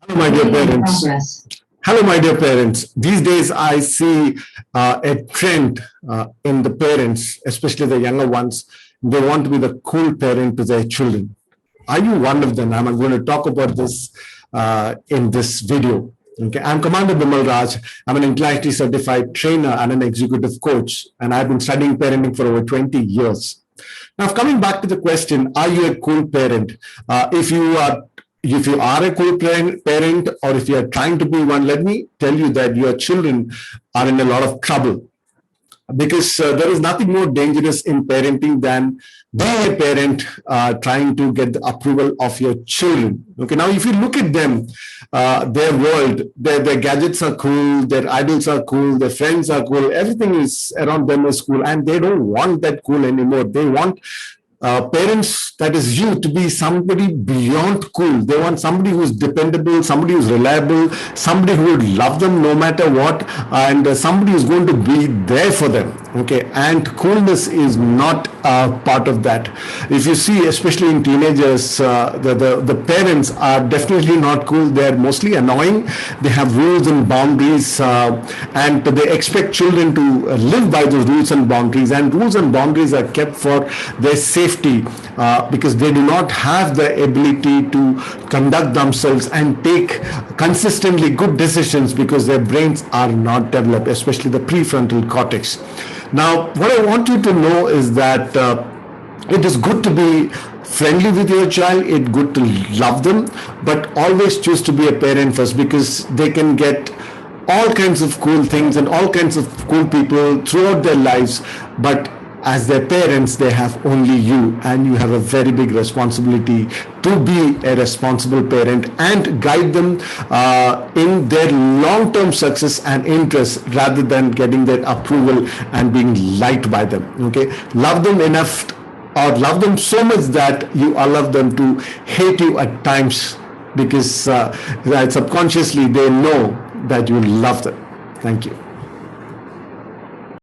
Hello, my dear parents. Hello, my dear parents. These days, I see a trend in the parents, especially the younger ones. They want to be the cool parent to their children. Are you one of them? I'm going to talk about this in this video. Okay, I'm Commander Bimal Raj. I'm an internationally certified trainer and an executive coach, and I've been studying parenting for over 20 years. Now, coming back to the question, are you a cool parent? If you are a cool parent or if you are trying to be one, let me tell you that your children are in a lot of trouble, because there is nothing more dangerous in parenting than being a parent trying to get the approval of your children. Okay, now if you look at them, their world, their gadgets are cool, their idols are cool, their friends are cool, everything is around them is cool, and they don't want that cool anymore. They want parents, that is you, to be somebody beyond cool. They want somebody who's dependable, somebody who's reliable, somebody who would love them no matter what, and somebody who's going to be there for them. Okay, and coolness is not part of that. If you see, especially in teenagers, the parents are definitely not cool. They're mostly annoying. They have rules and boundaries, and they expect children to live by those rules and boundaries. And rules and boundaries are kept for their safety, because they do not have the ability to conduct themselves and take consistently good decisions because their brains are not developed, especially the prefrontal cortex. Now, what I want you to know is that it is good to be friendly with your child, it's good to love them, but always choose to be a parent first, because they can get all kinds of cool things and all kinds of cool people throughout their lives, but as their parents, they have only you, and you have a very big responsibility to be a responsible parent and guide them in their long-term success and interest, rather than getting their approval and being liked by them. Okay, love them enough, or love them so much that you allow them to hate you at times, because subconsciously they know that you love them. Thank you.